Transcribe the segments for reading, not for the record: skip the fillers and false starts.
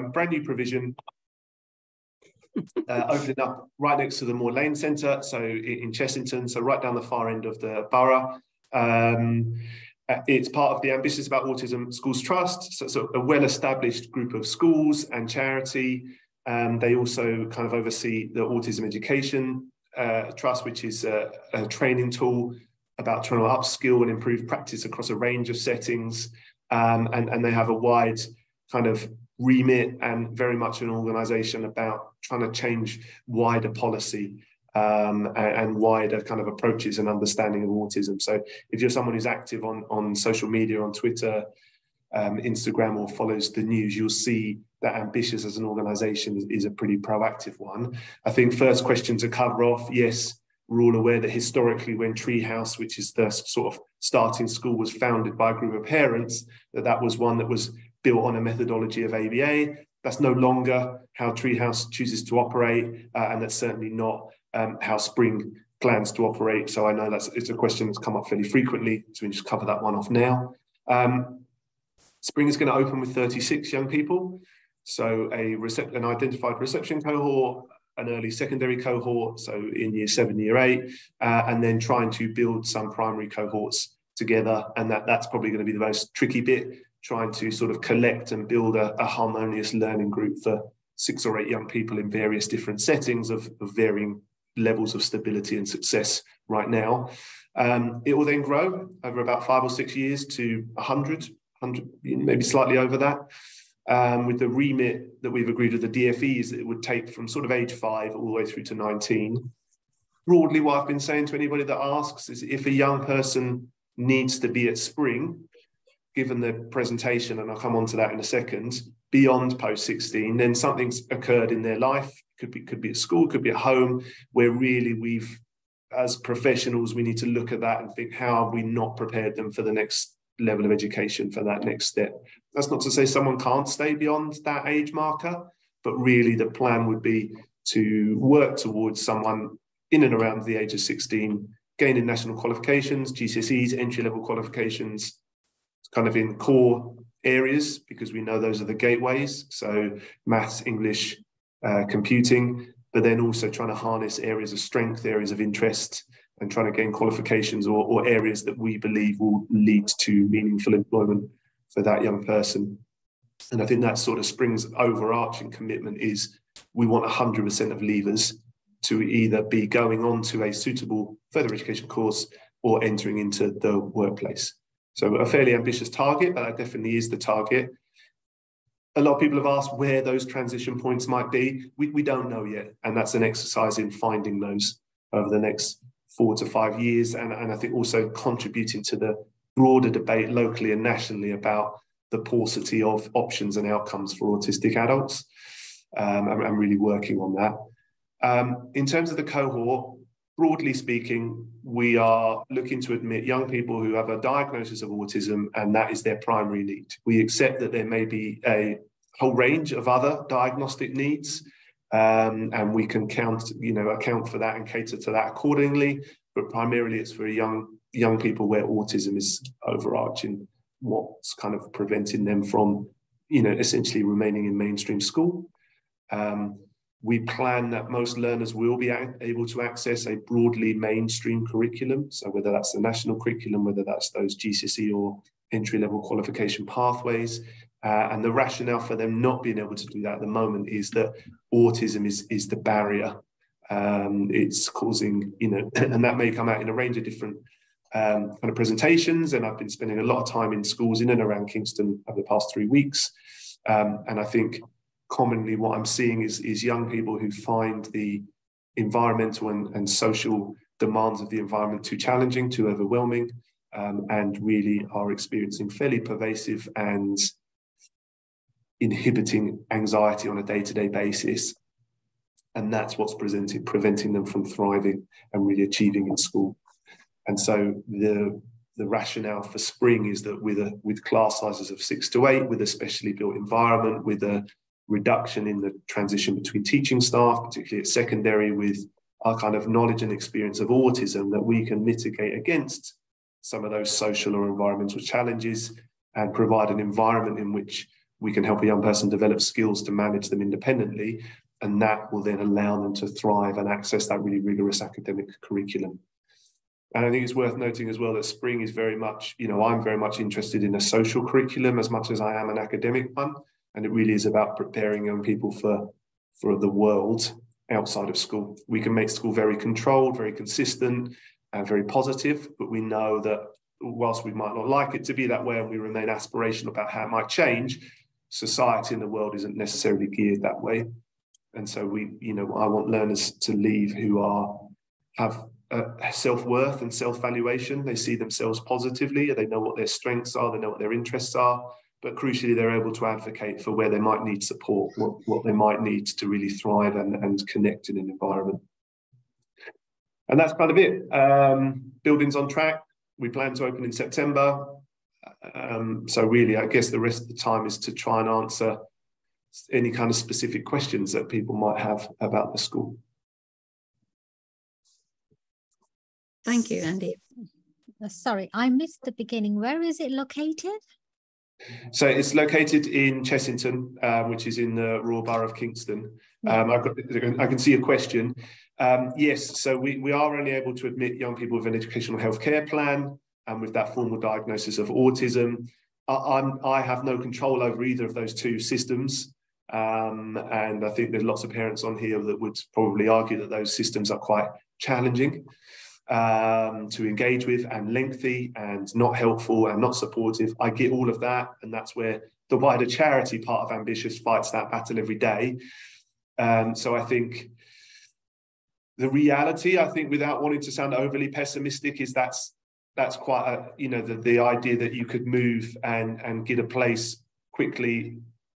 brand new provision, opening up right next to the Moore Lane Centre, so in Chessington, so right down the far end of the borough. It's part of the Ambitious About Autism Schools Trust, so a well-established group of schools and charity. They also kind of oversee the Autism Education Trust, which is a training tool about trying to upskill and improve practice across a range of settings. And they have a wide kind of remit and very much an organisation about trying to change wider policy and wider kind of approaches and understanding of autism. So if you're someone who's active on social media, on Twitter, Instagram, or follows the news, you'll see that Ambitious as an organisation is a pretty proactive one. I think first question to cover off, yes, we're all aware that historically when Treehouse, which is the sort of starting school, was founded by a group of parents, that was one that was built on a methodology of ABA. That's no longer how Treehouse chooses to operate, and that's certainly not how Spring plans to operate. So I know it's a question that's come up fairly frequently, so we can just cover that one off now. Spring is going to open with 36 young people, so an identified reception cohort, an early secondary cohort, so in year 7, year 8, and then trying to build some primary cohorts together, and that's probably going to be the most tricky bit, trying to sort of collect and build a harmonious learning group for 6 or 8 young people in various different settings of varying levels of stability and success right now. It will then grow over about 5 or 6 years to 100, maybe slightly over that. With the remit that we've agreed with the DFEs, it would take from sort of age 5 all the way through to 19. Broadly, what I've been saying to anybody that asks is if a young person needs to be at Spring, given the presentation, and I'll come on to that in a second, beyond post-16, then something's occurred in their life. Could be at school, could be at home, where really as professionals, we need to look at that and think, how have we not prepared them for the next level of education, for that next step? That's not to say someone can't stay beyond that age marker, but really the plan would be to work towards someone in and around the age of 16, gaining national qualifications, GCSEs, entry-level qualifications, kind of in core areas, because we know those are the gateways. So maths, English, computing, but then also trying to harness areas of strength, areas of interest, and trying to gain qualifications or areas that we believe will lead to meaningful employment for that young person. And I think that sort of Spring's overarching commitment is we want 100% of leavers to either be going on to a suitable further education course or entering into the workplace. So a fairly ambitious target, but that definitely is the target. A lot of people have asked where those transition points might be. We don't know yet, and that's an exercise in finding those over the next 4 to 5 years, and I think also contributing to the broader debate locally and nationally about the paucity of options and outcomes for autistic adults. I'm really working on that. In terms of the cohort, broadly speaking, we are looking to admit young people who have a diagnosis of autism, and that is their primary need. We accept that there may be a whole range of other diagnostic needs, and we can account for that and cater to that accordingly. But primarily, it's for young people where autism is overarching what's kind of preventing them from, essentially remaining in mainstream school. We plan that most learners will be able to access a broadly mainstream curriculum. So whether that's the national curriculum, whether that's those GCSE or entry-level qualification pathways. And the rationale for them not being able to do that at the moment is that autism is the barrier. It's causing, and that may come out in a range of different kind of presentations. And I've been spending a lot of time in schools in and around Kingston over the past 3 weeks. And I think commonly what I'm seeing is young people who find the environmental and social demands of the environment too challenging, too overwhelming, and really are experiencing fairly pervasive and inhibiting anxiety on a day-to-day basis. And that's what's preventing them from thriving and really achieving in school. And so the rationale for Spring is that with class sizes of 6 to 8, with a specially built environment, with a reduction in the transition between teaching staff, particularly at secondary, with our kind of knowledge and experience of autism, that we can mitigate against some of those social or environmental challenges and provide an environment in which we can help a young person develop skills to manage them independently, and that will then allow them to thrive and access that really rigorous academic curriculum. And I think it's worth noting as well that Spring is very much, I'm very much interested in a social curriculum as much as I am an academic one. And it really is about preparing young people for the world outside of school. We can make school very controlled, very consistent, and very positive, but we know that whilst we might not like it to be that way and we remain aspirational about how it might change, society in the world isn't necessarily geared that way. And so I want learners to leave who have self-worth and self-valuation. They see themselves positively, they know what their strengths are, they know what their interests are, but crucially, they're able to advocate for where they might need support, what they might need to really thrive and connect in an environment. And that's kind of it. Building's on track. We plan to open in September. So really, I guess the rest of the time is to try and answer any kind of specific questions that people might have about the school. Thank you, Andy. Sorry, I missed the beginning. Where is it located? So it's located in Chessington, which is in the Royal Borough of Kingston. I can see a question. Yes, so we are only able to admit young people with an educational healthcare plan and with that formal diagnosis of autism. I have no control over either of those two systems. And I think there's lots of parents on here that would probably argue that those systems are quite challenging to engage with and lengthy and not helpful and not supportive. I get all of that, and that's where the wider charity part of Ambitious fights that battle every day. So I think the reality, without wanting to sound overly pessimistic, is that's quite the idea that you could move and get a place quickly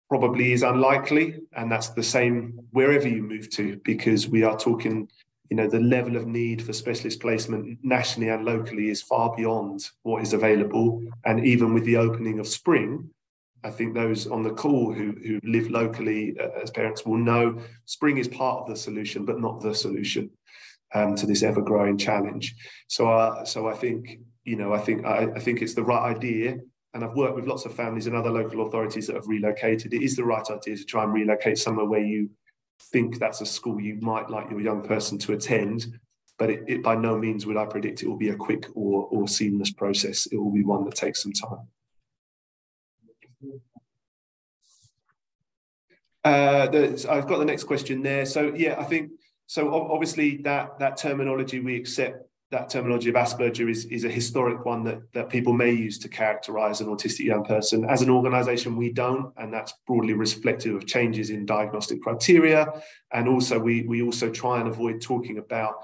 probably is unlikely, and that's the same wherever you move to, because we are talking, the level of need for specialist placement nationally and locally is far beyond what is available. And even with the opening of Spring, I think those on the call who live locally as parents will know Spring is part of the solution, but not the solution to this ever-growing challenge. So I think it's the right idea. And I've worked with lots of families and other local authorities that have relocated. It is the right idea to try and relocate somewhere where you think that's a school you might like your young person to attend, but it by no means would I predict it will be a quick or seamless process. It will be one that takes some time. I've got the next question there. So yeah, I think so. Obviously, that terminology we accept. That terminology of Asperger is a historic one that people may use to characterize an autistic young person. As an organization, we don't, and that's broadly reflective of changes in diagnostic criteria. And also, we also try and avoid talking about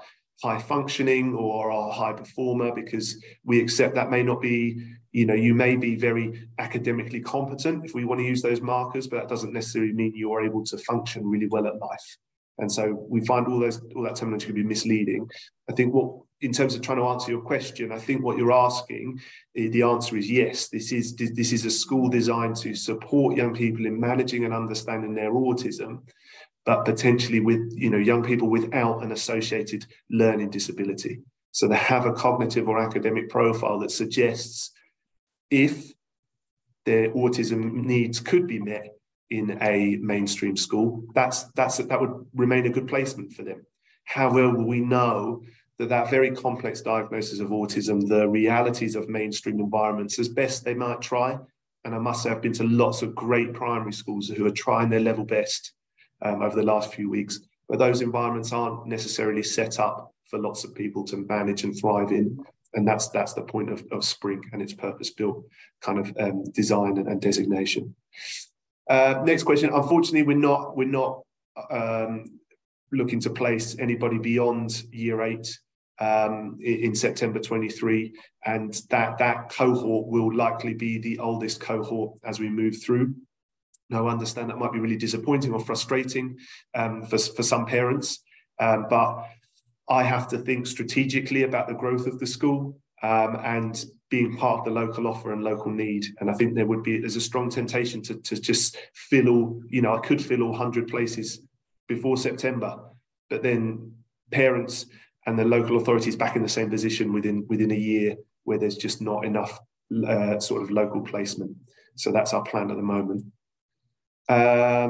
high functioning or a high performer, because we accept that may not be, you may be very academically competent if we want to use those markers, but that doesn't necessarily mean you are able to function really well at life. And so we find all that terminology can be misleading. I think in terms of trying to answer your question, I think what you're asking, the answer is yes. This is a school designed to support young people in managing and understanding their autism, but potentially with young people without an associated learning disability. So they have a cognitive or academic profile that suggests if their autism needs could be met in a mainstream school, that would remain a good placement for them. However, we know that very complex diagnosis of autism, the realities of mainstream environments, as best they might try, and I must say I've been to lots of great primary schools who are trying their level best over the last few weeks, but those environments aren't necessarily set up for lots of people to manage and thrive in. And that's the point of Spring and its purpose-built kind of design and designation. Next question. Unfortunately, we're not looking to place anybody beyond year 8 in September 23, and that cohort will likely be the oldest cohort as we move through. Now, I understand that might be really disappointing or frustrating for some parents, but I have to think strategically about the growth of the school and being part of the local offer and local need. And I think there's a strong temptation to just fill all, I could fill all 100 places before September, but then parents and the local authorities back in the same position within a year where there's just not enough sort of local placement. So that's our plan at the moment. I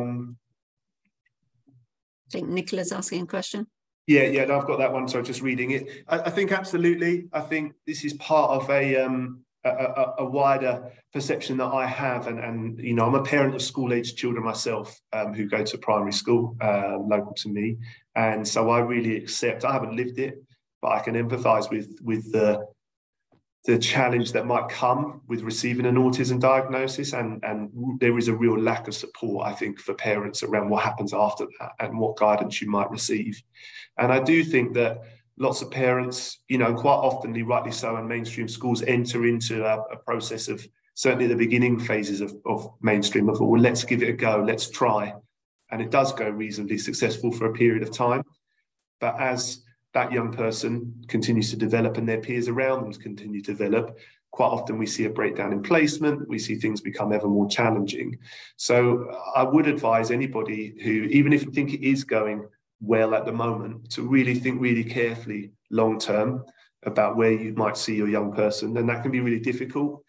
think Nicola's asking a question. Yeah, no, I've got that one. So just reading it. I think absolutely. I think this is part of a wider perception that I have, and you know, I'm a parent of school-aged children myself who go to primary school local to me, and so I really accept. I haven't lived it, but I can empathise with the challenge that might come with receiving an autism diagnosis, and there is a real lack of support, I think, for parents around what happens after that and what guidance you might receive. And I do think that lots of parents, you know, quite often, rightly so, in mainstream schools enter into a process of certainly the beginning phases of mainstream of, well, let's give it a go, let's try. And it does go reasonably successful for a period of time. But as that young person continues to develop and their peers around them continue to develop, quite often we see a breakdown in placement, we see things become ever more challenging. So I would advise anybody who, even if you think it is going well at the moment, to really think really carefully long term about where you might see your young person. And that can be really difficult.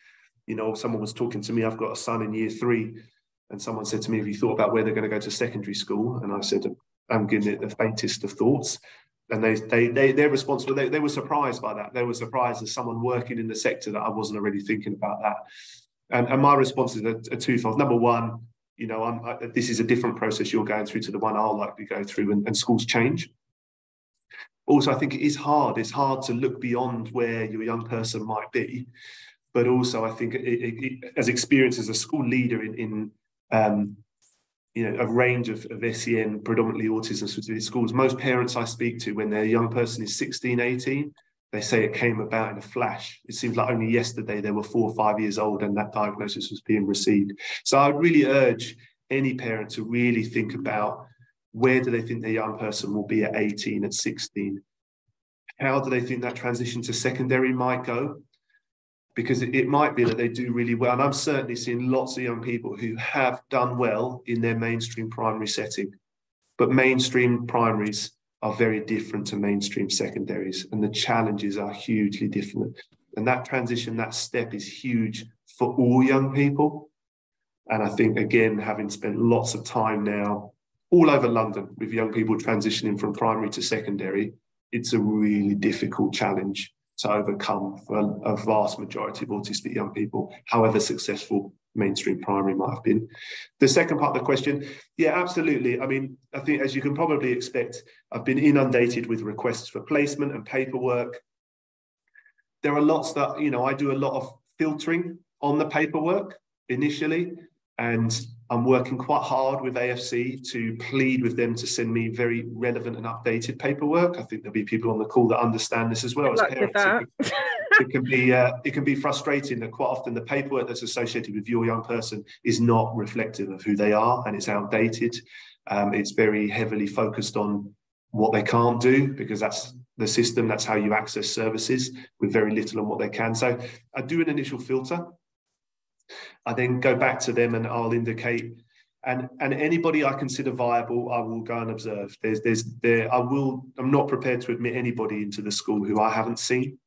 You know, someone was talking to me, I've got a son in year 3, and someone said to me, have you thought about where they're going to go to secondary school? And I said, I'm giving it the faintest of thoughts. And they're responsible. They were surprised by that. They were surprised as someone working in the sector that I wasn't already thinking about that. And my responses are twofold. Number one, you know, this is a different process you're going through to the one I'll likely go through, and schools change. Also, I think it is hard. It's hard to look beyond where your young person might be. But also, I think as experience as a school leader in you know, a range of SEN, predominantly autism-specific schools, most parents I speak to, when their young person is 16, 18, they say it came about in a flash. It seems like only yesterday they were 4 or 5 years old and that diagnosis was being received. So I would really urge any parent to really think about, where do they think their young person will be at 18, at 16? How do they think that transition to secondary might go? Because it might be that they do really well. And I'm certainly seeing lots of young people who have done well in their mainstream primary setting. But mainstream primaries are very different to mainstream secondaries, and the challenges are hugely different. And that transition, that step is huge for all young people. And I think, again, having spent lots of time now all over London with young people transitioning from primary to secondary, it's a really difficult challenge to overcome for a vast majority of autistic young people, however successful mainstream primary might have been. The second part of the question, yeah, absolutely. I mean, I think, as you can probably expect, I've been inundated with requests for placement and paperwork. There are lots that, you know, I do a lot of filtering on the paperwork initially, and I'm working quite hard with AFC to plead with them to send me very relevant and updated paperwork. I think there'll be people on the call that understand this as well. As parents, it can be frustrating that quite often the paperwork that's associated with your young person is not reflective of who they are, and it's outdated. It's very heavily focused on what they can't do, because that's the system, that's how you access services, with very little on what they can. So I do an initial filter. I then go back to them and I'll indicate, and anybody I consider viable, I will go and observe. I'm not prepared to admit anybody into the school who I haven't seen.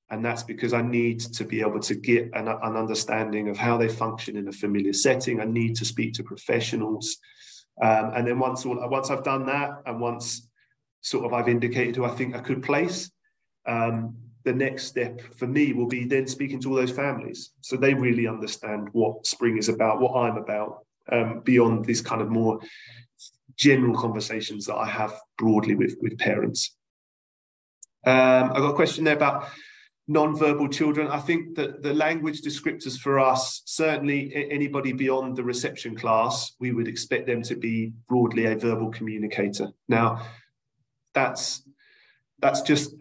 And that's because I need to be able to get an understanding of how they function in a familiar setting. I need to speak to professionals. And then once I've done that, and once sort of I've indicated who I think I could place, the next step for me will be then speaking to all those families, so they really understand what Spring is about, what I'm about, beyond these kind of more general conversations that I have broadly with parents. I've got a question there about non-verbal children. I think that the language descriptors for us, certainly anybody beyond the reception class, we would expect them to be broadly a verbal communicator. Now, that's just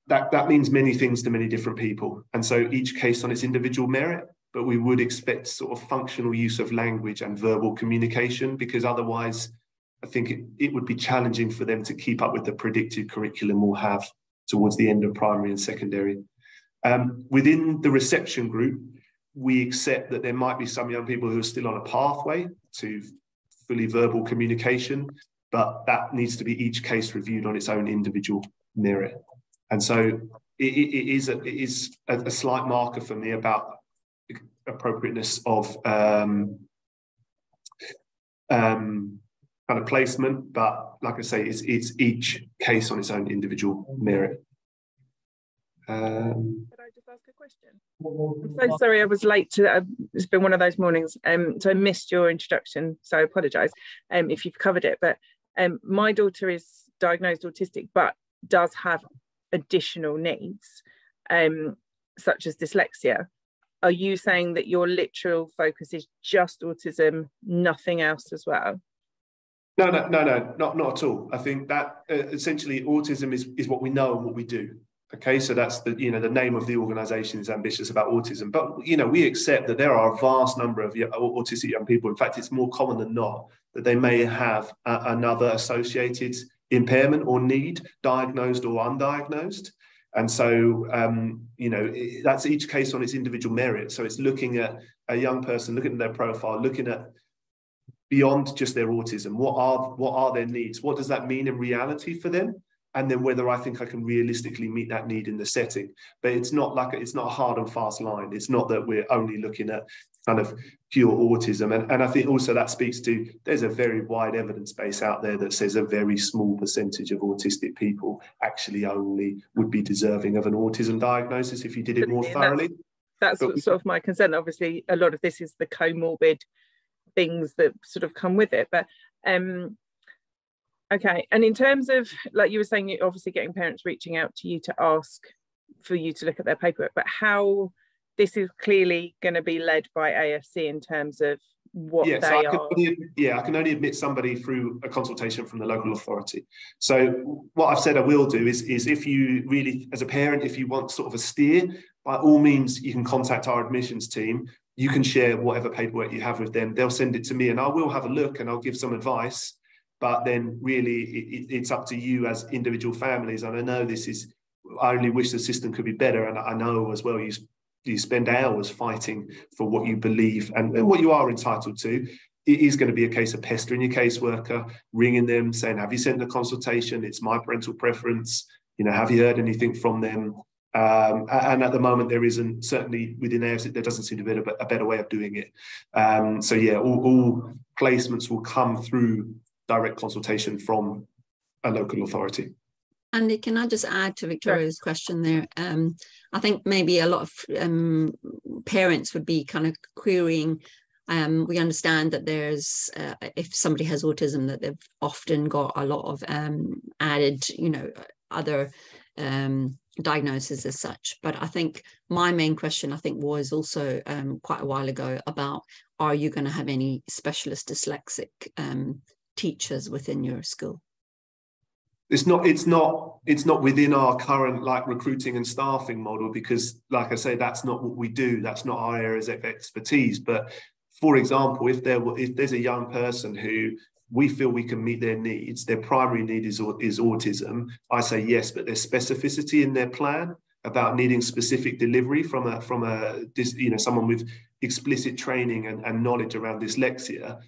that means many things to many different people, and so each case on its individual merit. But we would expect sort of functional use of language and verbal communication, because otherwise I think it would be challenging for them to keep up with the predicted curriculum we'll have towards the end of primary and secondary. Within the reception group, we accept that there might be some young people who are still on a pathway to fully verbal communication, but that needs to be each case reviewed on its own individual merit. And so it is a slight marker for me about appropriateness of kind of placement, but like I say, it's each case on its own individual merit. Could I just ask a question? I'm so sorry I was late to it's been one of those mornings, so I missed your introduction, so I apologise if you've covered it, but my daughter is diagnosed autistic but does have additional needs, such as dyslexia. Are you saying that your literal focus is just autism, nothing else as well? No, not at all. I think that essentially autism is what we know and what we do. Okay, so that's the the name of the organisation is Ambitious About Autism. But we accept that there are a vast number of autistic young people. In fact, it's more common than not that they may have another associated impairment or need, diagnosed or undiagnosed. And so, that's each case on its individual merit. So it's looking at a young person, looking at their profile, looking at beyond just their autism. What are their needs? What does that mean in reality for them? And then whether I think I can realistically meet that need in the setting. But it's not a hard and fast line. It's not that we're only looking at kind of pure autism. And I think also that speaks to, there's a very wide evidence base out there that says a very small percentage of autistic people actually only would be deserving of an autism diagnosis if you did it more thoroughly. That's sort of my concern. Obviously, a lot of this is the comorbid things that sort of come with it. But okay, and in terms of, like you were saying, you're obviously getting parents reaching out to you to ask for you to look at their paperwork, but how this is clearly going to be led by AFC in terms of what they are. I can only admit somebody through a consultation from the local authority. So what I've said I will do is if you really, as a parent, if you want sort of a steer, by all means, you can contact our admissions team. You can share whatever paperwork you have with them. They'll send it to me and I will have a look and I'll give some advice. But then really it's up to you as individual families. And I know I only wish the system could be better. And I know as well, you spend hours fighting for what you believe and what you are entitled to. It is going to be a case of pestering your caseworker, ringing them, saying, have you sent the consultation? It's my parental preference. Have you heard anything from them? And at the moment, there isn't, certainly within AFC, there doesn't seem to be a better way of doing it. So yeah, all placements will come through direct consultation from a local authority. Andy, can I just add to Victoria's question there? I think maybe a lot of parents would be kind of querying. We understand that there's, if somebody has autism, that they've often got a lot of added, other diagnoses as such. But I think my main question, was also quite a while ago about, are you going to have any specialist dyslexic teachers within your school? It's not within our current recruiting and staffing model, because like I say, that's not what we do. That's not our areas of expertise. But for example, if there's a young person who we feel we can meet their needs, their primary need is autism, I say yes, but there's specificity in their plan about needing specific delivery from someone with explicit training and knowledge around dyslexia.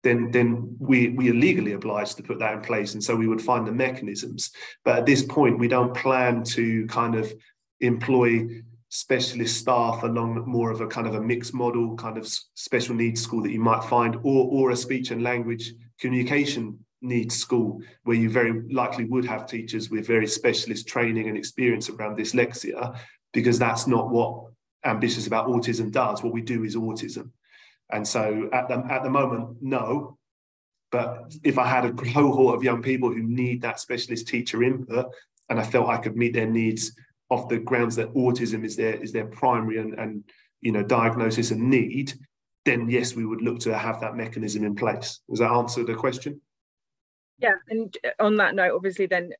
Then we are legally obliged to put that in place. And so we would find the mechanisms. But at this point, we don't plan to kind of employ specialist staff along more of a kind of a mixed model, kind of special needs school that you might find, or a speech and language communication needs school, where you very likely would have teachers with very specialist training and experience around dyslexia, because that's not what Ambitious About Autism does. What we do is autism. And so at the moment, no. But if I had a cohort of young people who need that specialist teacher input, and I felt I could meet their needs off the grounds that autism is their primary and diagnosis and need, then yes, we would look to have that mechanism in place. Does that answer the question? Yeah, and on that note, obviously then,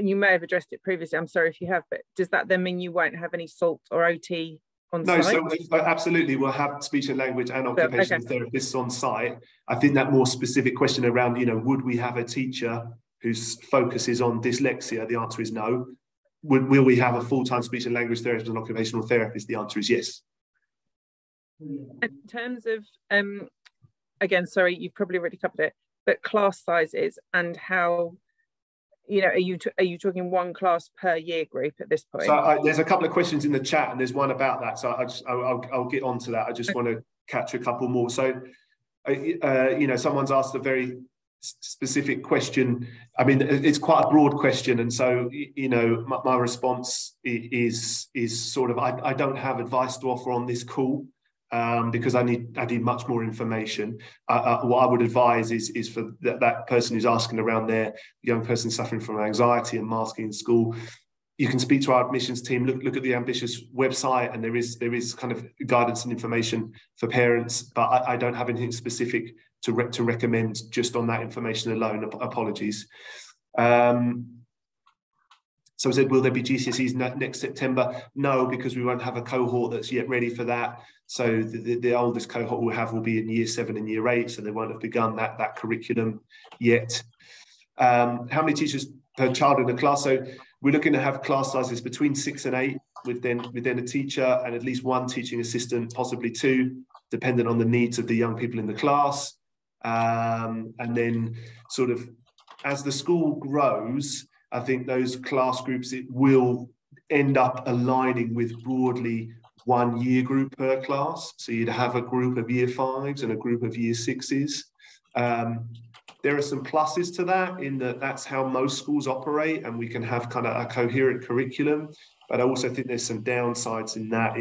you may have addressed it previously, I'm sorry if you have, but does that then mean you won't have any SALT or OT on site? No, so absolutely, we'll have speech and language and occupational therapists on site. I think that more specific question around, would we have a teacher whose focus is on dyslexia? The answer is no. Will we have a full-time speech and language therapist and occupational therapist? The answer is yes. In terms of, again, sorry, you've probably already covered it, but class sizes and how, are you talking one class per year group at this point? So there's a couple of questions in the chat, and there's one about that. So I'll get onto that. I just want to catch a couple more. So You know, someone's asked a very specific question. I mean, it's quite a broad question, and so, you know, my response is sort of, I don't have advice to offer on this call, because I need much more information. What I would advise is for that person who's asking around their young person suffering from anxiety and masking in school, you can speak to our admissions team, look at the Ambitious website, and there is kind of guidance and information for parents, but I don't have anything specific to recommend just on that information alone. Apologies. So I said, will there be GCSEs next September? No, because we won't have a cohort that's yet ready for that. So the oldest cohort we'll have will be in Year 7 and Year 8, so they won't have begun that curriculum yet. How many teachers per child in the class? So we're looking to have class sizes between 6 and 8, with then a teacher and at least one teaching assistant, possibly 2, depending on the needs of the young people in the class. And then sort of as the school grows, I think those class groups, it will end up aligning with broadly 1 year group per class. So you'd have a group of Year 5s and a group of Year 6s. There are some pluses to that, in that that's how most schools operate, and we can have kind of a coherent curriculum. But I also think there's some downsides in that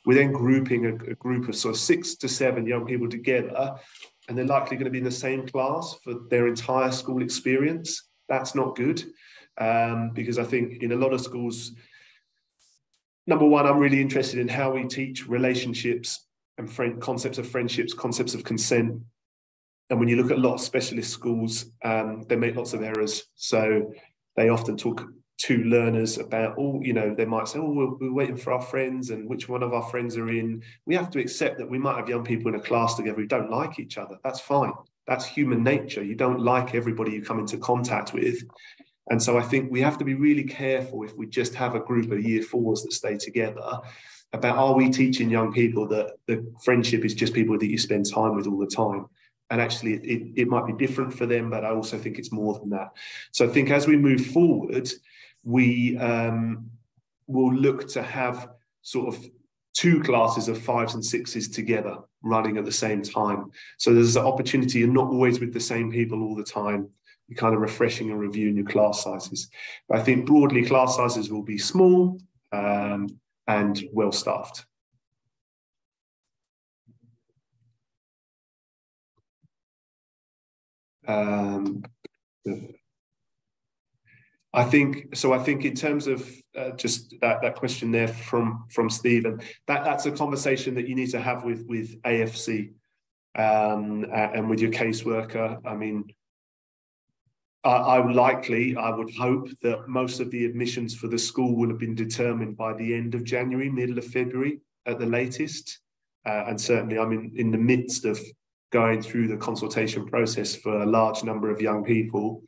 we're then grouping a group of sort of 6 to 7 young people together, and they're likely going to be in the same class for their entire school experience. That's not good, because I think in a lot of schools, number one, I'm really interested in how we teach relationships and concepts of friendships, concepts of consent. And when you look at a lot of specialist schools, they make lots of errors. So they often talk to learners about, you know, they might say, we're waiting for our friends, and which one of our friends are in. We have to accept that we might have young people in a class together who don't like each other. That's fine. That's human nature. You don't like everybody you come into contact with. And so I think we have to be really careful, if we just have a group of Year 4s that stay together, about, are we teaching young people that the friendship is just people that you spend time with all the time? And actually, it might be different for them, but I also think it's more than that. So I think as we move forward, we will look to have sort of 2 classes of 5s and 6s together running at the same time. So there's an opportunity, you're not always with the same people all the time. You're kind of refreshing and reviewing your class sizes. But I think broadly, class sizes will be small and well staffed. I think in terms of just that question there from Stephen, that's a conversation that you need to have with AFC and with your caseworker. I mean, I would hope that most of the admissions for the school will have been determined by the end of January, middle of February at the latest. And certainly I'm in the midst of going through the consultation process for a large number of young people.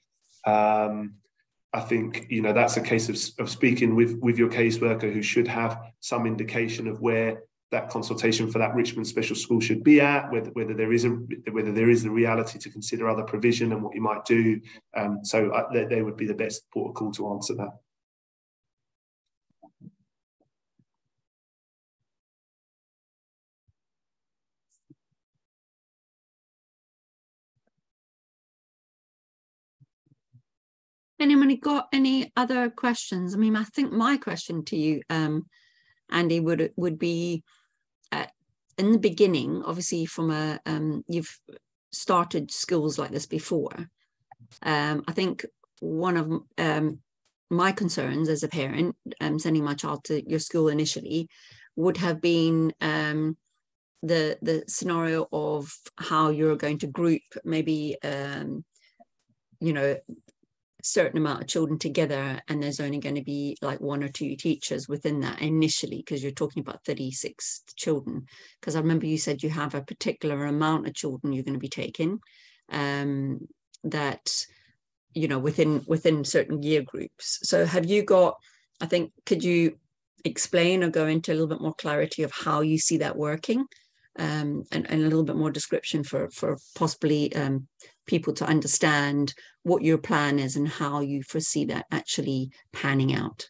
I think, you know, that's a case of speaking with your caseworker, who should have some indication of where that consultation for that Richmond special school should be at, whether there is the reality to consider other provision and what you might do. So they would be the best port of call to answer that. Anyone got any other questions? I mean, I think my question to you, Andy, would be, in the beginning, obviously from you've started schools like this before. I think one of my concerns as a parent, sending my child to your school initially, would have been the scenario of how you're going to group maybe, you know, certain amount of children together, and there's only going to be like 1 or 2 teachers within that initially, because you're talking about 36 children. Because I remember you said you have a particular amount of children you're going to be taking, that, you know, within certain year groups. So have you got, I think, could you explain or go into a little bit more clarity of how you see that working, and a little bit more description for possibly people to understand what your plan is and how you foresee that actually panning out?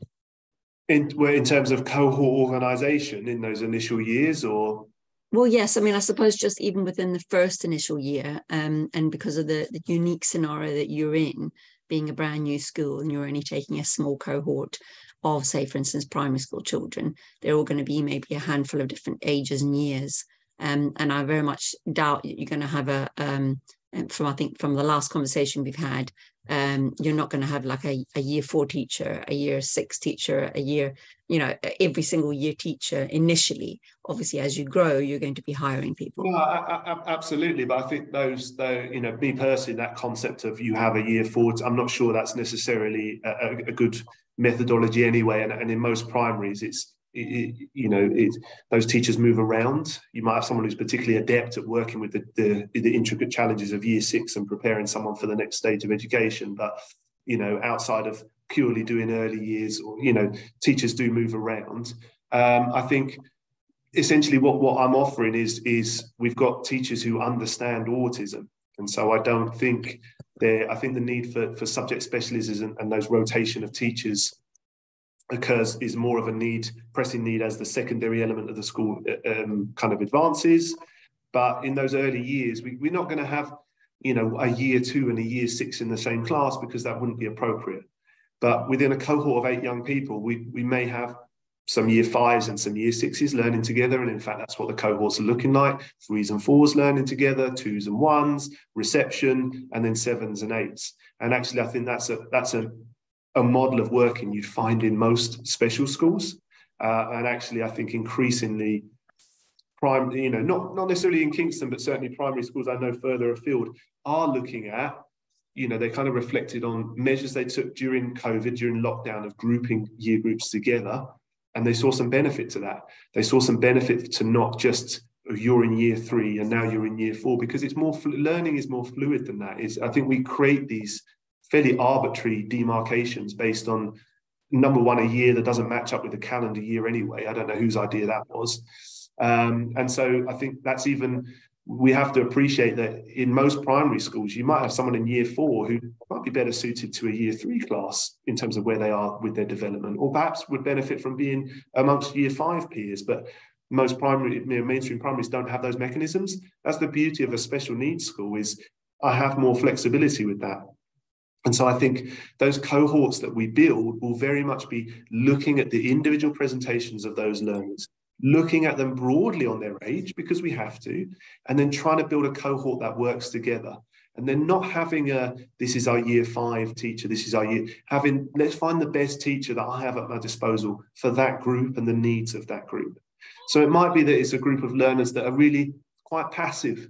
In terms of cohort organisation in those initial years, or? Well, yes. I mean, I suppose just even within the first initial year, and because of the unique scenario that you're in, being a brand new school and you're only taking a small cohort of, say, for instance, primary school children, they're all going to be maybe a handful of different ages and years. And I very much doubt you're going to have I think from the last conversation we've had, you're not going to have like a year 4 teacher, a year 6 teacher, a year, every single year teacher initially. Obviously, as you grow, you're going to be hiring people. No, absolutely. But I think me personally, that concept of you have a year 4, I'm not sure that's necessarily a good methodology anyway. And in most primaries, those teachers move around. You might have someone who's particularly adept at working with the intricate challenges of year 6 and preparing someone for the next stage of education. But outside of purely doing early years, or teachers do move around. I think essentially what I'm offering is we've got teachers who understand autism, and so I don't think I think the need for subject specialists and those rotation of teachers is more of a pressing need as the secondary element of the school kind of advances. But in those early years, we're not going to have a year 2 and a year 6 in the same class, because that wouldn't be appropriate. But within a cohort of 8 young people, we may have some year 5s and some year 6s learning together. And in fact, that's what the cohorts are looking like. 3s and 4s learning together, 2s and 1s, reception, and then 7s and 8s. And actually, I think that's a model of working you'd find in most special schools. And actually, I think increasingly, not necessarily in Kingston, but certainly primary schools I know further afield are looking at, they kind of reflected on measures they took during COVID, during lockdown, of grouping year groups together. And they saw some benefit to that. They saw some benefit to not just you're in year 3 and now you're in year 4, because it's more learning is more fluid than that. I think we create these fairly arbitrary demarcations based on, number one, a year that doesn't match up with the calendar year anyway. I don't know whose idea that was. And so I think we have to appreciate that in most primary schools, you might have someone in year 4 who might be better suited to a year 3 class in terms of where they are with their development, or perhaps would benefit from being amongst year 5 peers. But most mainstream primaries don't have those mechanisms. That's the beauty of a special needs school, is I have more flexibility with that. And so I think those cohorts that we build will very much be looking at the individual presentations of those learners, looking at them broadly on their age, because we have to, and then trying to build a cohort that works together. And then not having this is our year 5 teacher, this is our year, let's find the best teacher that I have at my disposal for that group and the needs of that group. So it might be that it's a group of learners that are really quite passive,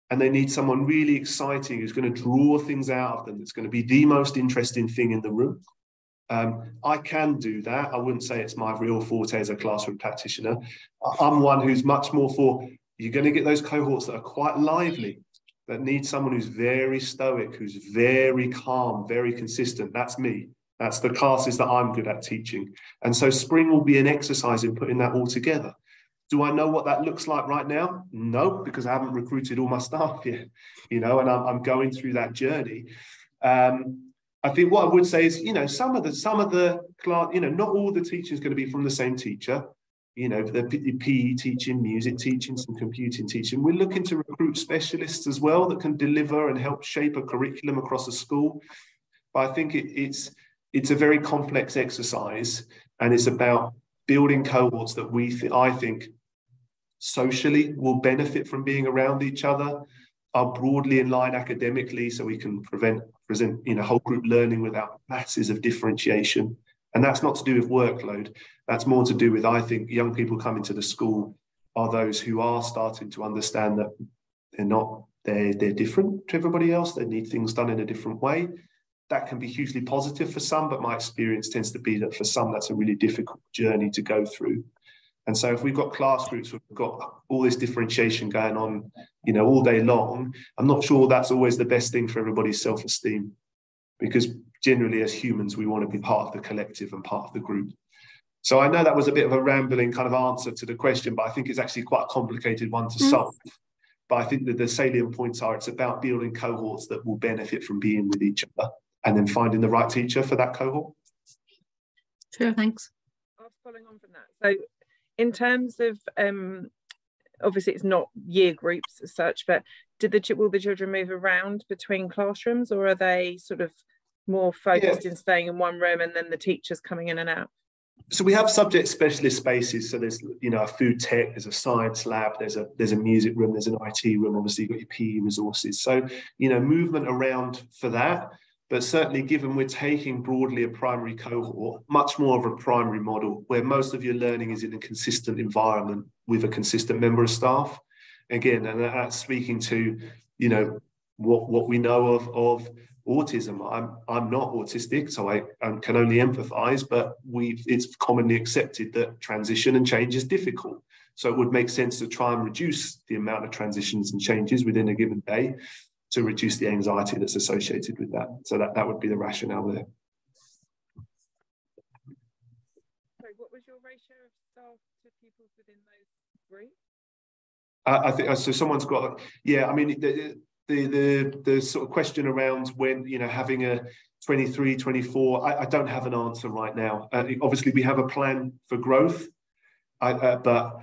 and they need someone really exciting who's going to draw things out of them. It's going to be the most interesting thing in the room. I can do that. I wouldn't say it's my real forte as a classroom practitioner. I'm one who's much more for, you're going to get those cohorts that are quite lively, that need someone who's very stoic, who's very calm, very consistent. That's me. That's the classes that I'm good at teaching. And so spring will be an exercise in putting that all together. Do I know what that looks like right now? No, because I haven't recruited all my staff yet, and I'm going through that journey. I think what I would say is, some of the class, not all the teaching is going to be from the same teacher. The PE teaching, music teaching, some computing teaching. We're looking to recruit specialists as well that can deliver and help shape a curriculum across a school. But I think it's a very complex exercise, and it's about building cohorts that I think socially will benefit from being around each other, are broadly in line academically, so we can present whole group learning without masses of differentiation. And that's not to do with workload. That's more to do with, I think, young people coming to the school are those who are starting to understand that they're different to everybody else. They need things done in a different way. That can be hugely positive for some, but my experience tends to be that for some, that's a really difficult journey to go through. And so if we've got class groups, we've got all this differentiation going on, all day long, I'm not sure that's always the best thing for everybody's self-esteem, because generally as humans, we want to be part of the collective and part of the group. So I know that was a bit of a rambling kind of answer to the question, but I think it's actually quite a complicated one to solve. But I think that the salient points are, it's about building cohorts that will benefit from being with each other, and then finding the right teacher for that cohort. Sure, thanks. Following on from that, so in terms of obviously it's not year groups as such, but will the children move around between classrooms, or are they sort of more focused in staying in one room and then the teachers coming in and out? So we have subject specialist spaces. So there's, a food tech, there's a science lab, there's a music room, there's an IT room. Obviously, you've got your PE resources. So, movement around for that. But certainly, given we're taking broadly a primary cohort, much more of a primary model, where most of your learning is in a consistent environment with a consistent member of staff. Again, and that's speaking to, what we know of autism. I'm not autistic, so I can only empathise, but it's commonly accepted that transition and change is difficult. So it would make sense to try and reduce the amount of transitions and changes within a given day to reduce the anxiety that's associated with that. So that would be the rationale there. Sorry, what was your ratio of staff to pupils within those groups? I think so. Someone's got, I mean, the sort of question around when, having a 23, 24, I don't have an answer right now. Obviously, we have a plan for growth, but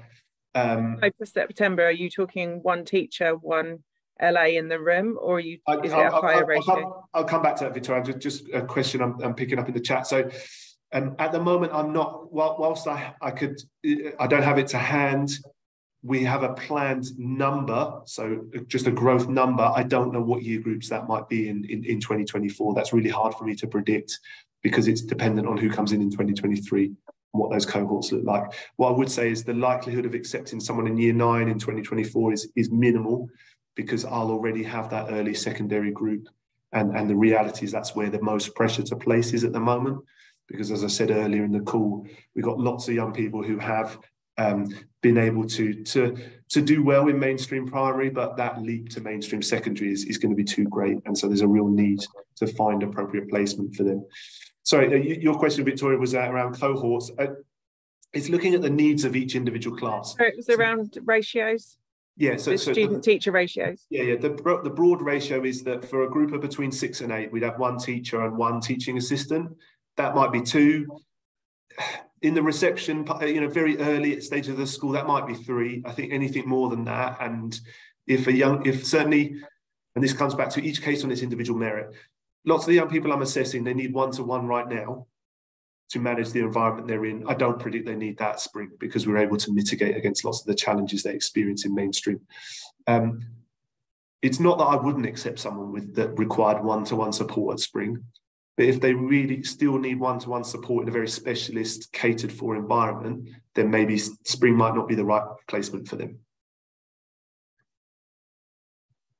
for September, are you talking one teacher, one LA in the room, or is it a higher ratio? I'll come back to that, Victoria. Just a question I'm picking up in the chat. So at the moment, I'm not, whilst I don't have it to hand. We have a planned number, so just a growth number. I don't know what year groups that might be in 2024. That's really hard for me to predict because it's dependent on who comes in 2023 and what those cohorts look like. What I would say is the likelihood of accepting someone in year 9 in 2024 is minimal because I'll already have that early secondary group. And the reality is that's where the most pressure to place is at the moment. Because as I said earlier in the call, we've got lots of young people who have been able to do well in mainstream primary, but that leap to mainstream secondary is going to be too great. And so there's a real need to find appropriate placement for them. Sorry, your question, Victoria, was around cohorts. It's looking at the needs of each individual class. So it was around ratios? Yeah, so student-teacher ratios? Yeah. The broad ratio is that for a group of between 6 and 8, we'd have one teacher and one teaching assistant. That might be 2. In the reception, very early stage of the school, that might be 3. I think anything more than that. And if certainly, and this comes back to each case on its individual merit, lots of the young people I'm assessing, they need 1-to-1 right now to manage the environment they're in. I don't predict they need that spring because we're able to mitigate against lots of the challenges they experience in mainstream. It's not that I wouldn't accept someone that required 1-to-1 support at spring. But if they really still need 1-to-1 support in a very specialist, catered for environment, then maybe spring might not be the right placement for them.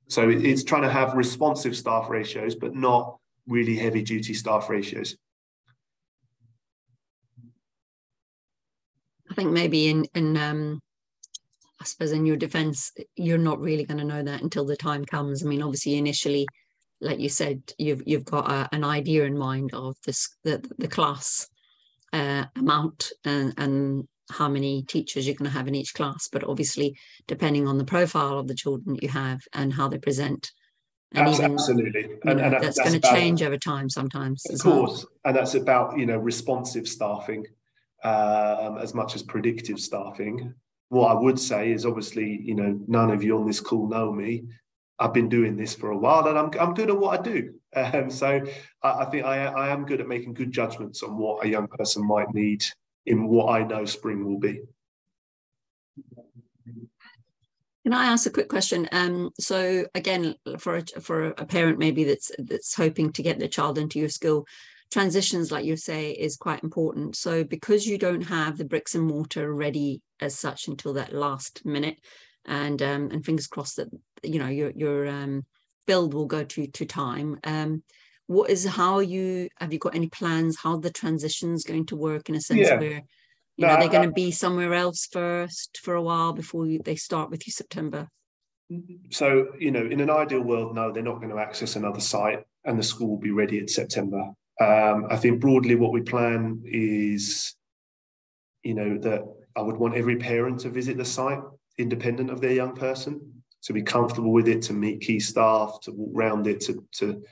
So it's trying to have responsive staff ratios, but not really heavy duty staff ratios. I think maybe in I suppose in your defense, you're not really going to know that until the time comes. I mean, obviously initially, like you said, you've got an idea in mind of the class amount and how many teachers you're going to have in each class. But obviously, depending on the profile of the children that you have and how they present, and absolutely, and that's going to change over time sometimes. Of course, and that's about responsive staffing as much as predictive staffing. What I would say is obviously none of you on this call know me. I've been doing this for a while and I'm good at what I do. So I think I am good at making good judgments on what a young person might need in what I know spring will be. Can I ask a quick question? So again, for a parent maybe that's hoping to get their child into your school, transitions, like you say, is quite important. So because you don't have the bricks and mortar ready as such until that last minute, and fingers crossed that your build will go to time. Have you got any plans how the transition's going to work in a sense where they're going to be somewhere else first for a while before they start with you September? So in an ideal world, no, they're not going to access another site and the school will be ready in September. I think broadly what we plan is that I would want every parent to visit the site independent of their young person, to be comfortable with it, to meet key staff, to walk around it, to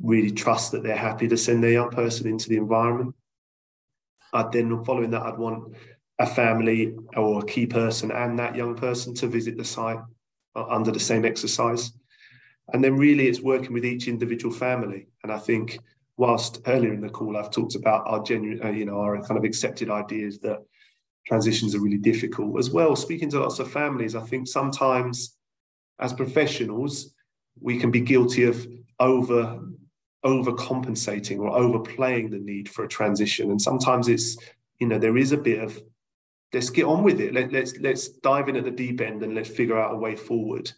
really trust that they're happy to send their young person into the environment. Then following that, I'd want a family or a key person and that young person to visit the site under the same exercise. And then really it's working with each individual family. And I think whilst earlier in the call I've talked about our genuine, our kind of accepted ideas that transitions are really difficult as well, speaking to lots of families, I think sometimes as professionals we can be guilty of overcompensating or overplaying the need for a transition. And sometimes it's, there is a bit of, let's get on with it. Let's dive in at the deep end and let's figure out a way forward.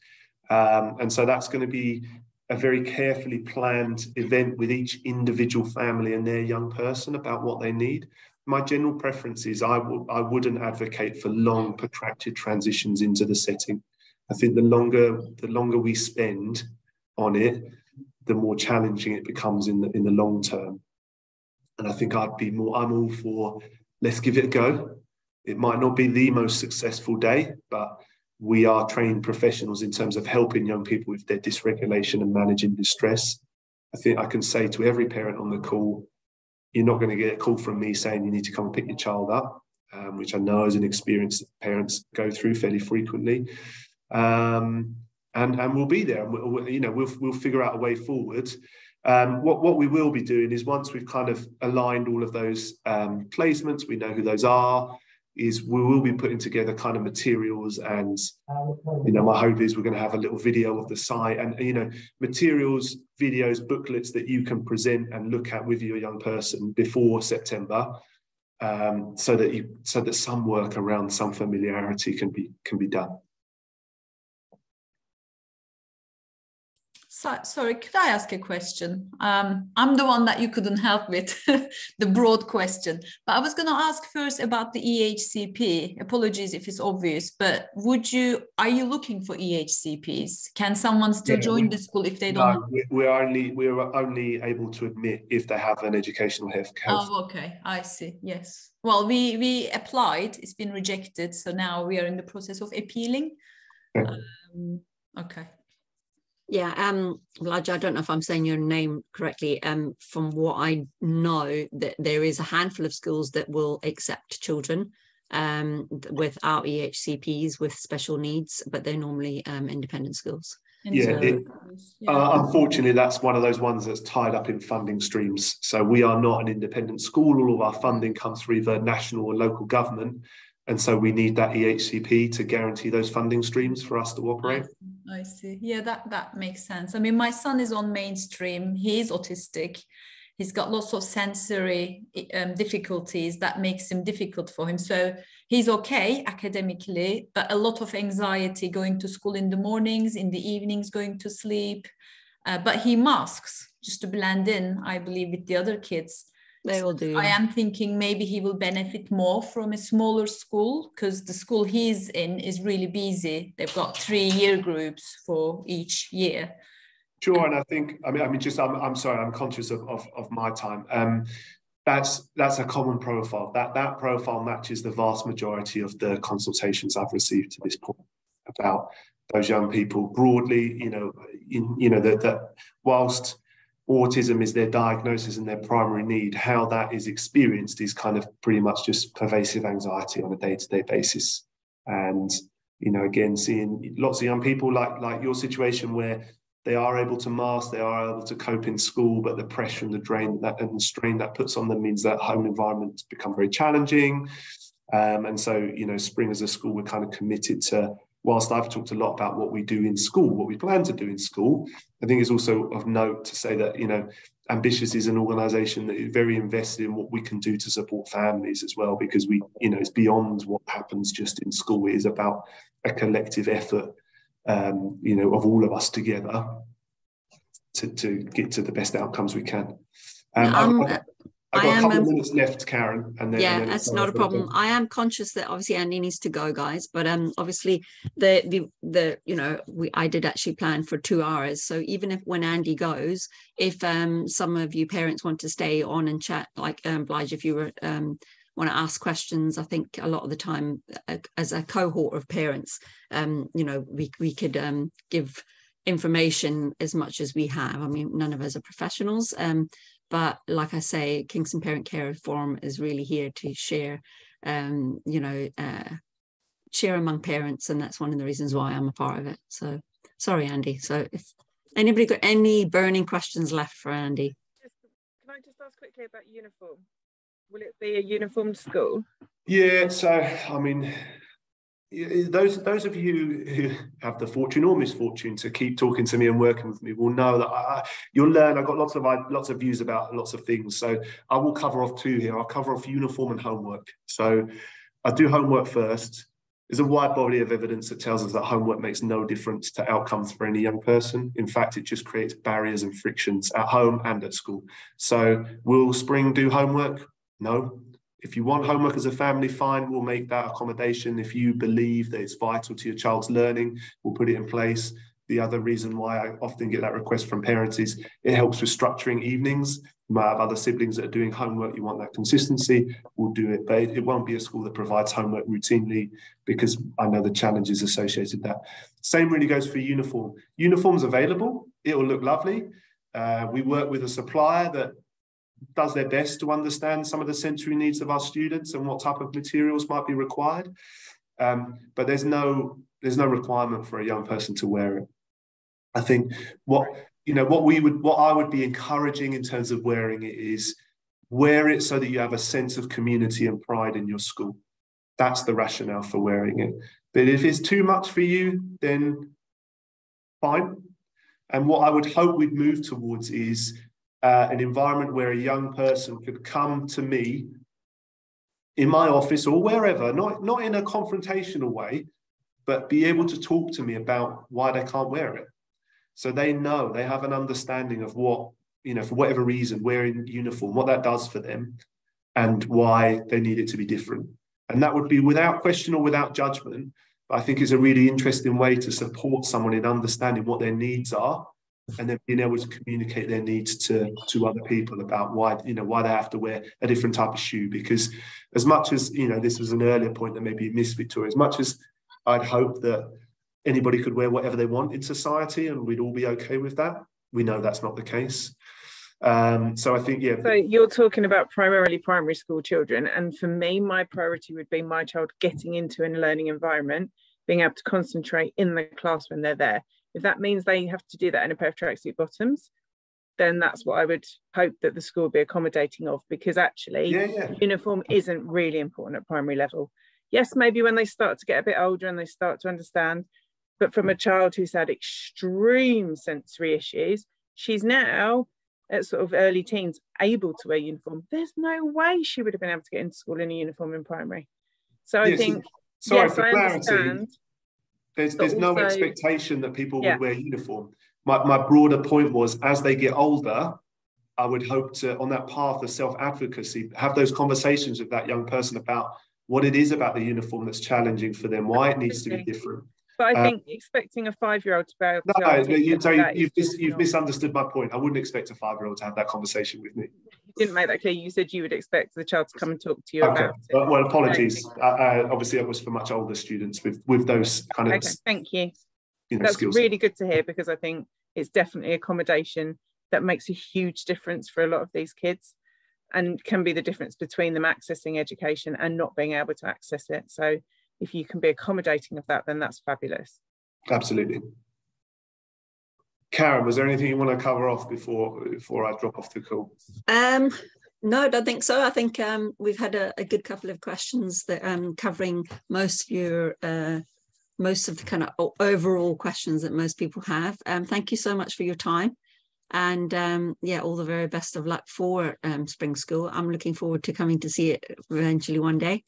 And so that's going to be a very carefully planned event with each individual family and their young person about what they need. My general preference is I wouldn't advocate for long, protracted transitions into the setting. I think the longer we spend on it, the more challenging it becomes in the long term. And I think I'm all for, let's give it a go. It might not be the most successful day, but we are trained professionals in terms of helping young people with their dysregulation and managing distress. I think I can say to every parent on the call, you're not going to get a call from me saying you need to come and pick your child up, which I know is an experience that parents go through fairly frequently. And we'll be there, and we'll figure out a way forward. What we will be doing is, once we've kind of aligned all of those placements, we know who those are, is we will be putting together kind of materials, and my hope is we're going to have a little video of the site and materials, videos, booklets that you can present and look at with your young person before September, so that some work around some familiarity can be done. So, sorry, could I ask a question? I'm the one that you couldn't help with, the broad question. But I was going to ask first about the EHCP. Apologies if it's obvious, but are you looking for EHCPs? Can someone still join the school if they don't? No, we're only able to admit if they have an educational health. Oh, okay, I see. Yes. Well, we applied. It's been rejected, so now we are in the process of appealing. Okay. Yeah, Vlad, I don't know if I'm saying your name correctly. From what I know, that there is a handful of schools that will accept children without EHCPs with special needs, but they're normally independent schools. Unfortunately, that's one of those ones that's tied up in funding streams. So we are not an independent school. All of our funding comes through either national or local government. And so we need that EHCP to guarantee those funding streams for us to operate. I see. Yeah, that makes sense. I mean, my son is on mainstream. He's autistic. He's got lots of sensory difficulties that makes him difficult for him. So he's okay academically, but a lot of anxiety going to school in the mornings, in the evenings, going to sleep. But he masks just to blend in, I believe, with the other kids. They will do. I am thinking maybe he will benefit more from a smaller school, because the school he's in is really busy. They've got 3 year groups for each year. Sure, and I think, I'm sorry, I'm conscious of my time. That's a common profile. That profile matches the vast majority of the consultations I've received to this point about those young people broadly. That whilst autism is their diagnosis and their primary need, how that is experienced is kind of pretty much just pervasive anxiety on a day-to-day basis. And, again, seeing lots of young people like your situation where they are able to mask, they are able to cope in school, but the pressure and the drain and the strain that puts on them means that home environments become very challenging. And so, Spring as a school, we're kind of committed to, whilst I've talked a lot about what we do in school, what we plan to do in school, I think it's also of note to say that, Ambitious is an organisation that is very invested in what we can do to support families as well, because it's beyond what happens just in school. It is about a collective effort, of all of us together to get to the best outcomes we can. I've got a couple of minutes left, Karen. And then that's not a problem. I am conscious that obviously Andy needs to go, guys. But obviously, I did actually plan for 2 hours. So even if when Andy goes, if some of you parents want to stay on and chat, like Blige, if you were want to ask questions, I think a lot of the time, as a cohort of parents, we could give information as much as we have. I mean, none of us are professionals. But like I say, Kingston Parent Care Forum is really here to share you know, share among parents, and that's one of the reasons why I'm a part of it. So sorry, Andy. So if anybody got any burning questions left for Andy? Can I just ask quickly about uniform? Will it be a uniformed school? Yeah, so I mean, those of you who have the fortune or misfortune to keep talking to me and working with me will know that you'll learn. I've got lots of views about lots of things, so I will cover off two here. I'll cover off uniform and homework. So I do homework first. There's a wide body of evidence that tells us that homework makes no difference to outcomes for any young person. In fact, it just creates barriers and frictions at home and at school. So will Spring do homework? No. If you want homework as a family, fine, we'll make that accommodation. If you believe that it's vital to your child's learning, we'll put it in place. The other reason why I often get that request from parents is it helps with structuring evenings. You might have other siblings that are doing homework, you want that consistency, we'll do it. But it won't be a school that provides homework routinely, because I know the challenges associated with that. Same really goes for uniform. Uniform's available, it will look lovely. We work with a supplier that does their best to understand some of the sensory needs of our students and what type of materials might be required. But there's no requirement for a young person to wear it. I think what I would be encouraging in terms of wearing it is wear it so that you have a sense of community and pride in your school. That's the rationale for wearing it. But if it's too much for you, then fine. And what I would hope we'd move towards is an environment where a young person could come to me in my office or wherever, not in a confrontational way, but be able to talk to me about why they can't wear it. So they know, they have an understanding of what, for whatever reason, wearing uniform, what that does for them and why they need it to be different. And that would be without question or without judgment. But I think it's a really interesting way to support someone in understanding what their needs are, and then being able to communicate their needs to other people about why they have to wear a different type of shoe. Because as much as, this was an earlier point that maybe you missed, Victoria, as much as I'd hope that anybody could wear whatever they want in society and we'd all be okay with that, we know that's not the case. So I think, yeah. So you're talking about primarily primary school children. And for me, my priority would be my child getting into a learning environment, being able to concentrate in the class when they're there. If that means they have to do that in a pair of tracksuit bottoms, then that's what I would hope that the school will be accommodating of, because actually uniform isn't really important at primary level. Yes, maybe when they start to get a bit older and they start to understand, but from a child who's had extreme sensory issues, she's now at sort of early teens able to wear uniform. There's no way she would have been able to get into school in a uniform in primary. So I think, sorry, yes, for I clarity, understand. There's no expectation that people would wear uniform. My broader point was, as they get older, I would hope to, on that path of self-advocacy, have those conversations with that young person about what it is about the uniform that's challenging for them, why it needs to be different. But I think expecting a 5-year-old to be able to... No, you've misunderstood my point. I wouldn't expect a 5-year-old to have that conversation with me. You didn't make that clear. You said you would expect the child to come and talk to you about it. Well, apologies. Obviously, it was for much older students with those kind of... Okay, thank you. That's skills. Really good to hear, because I think it's definitely accommodation that makes a huge difference for a lot of these kids, and can be the difference between them accessing education and not being able to access it. So if you can be accommodating of that, then that's fabulous. Absolutely. Karen, was there anything you want to cover off before I drop off the call? No, I don't think so. I think we've had a good couple of questions that covering most of the kind of overall questions that most people have. Thank you so much for your time. And all the very best of luck for Spring School. I'm looking forward to coming to see it eventually one day.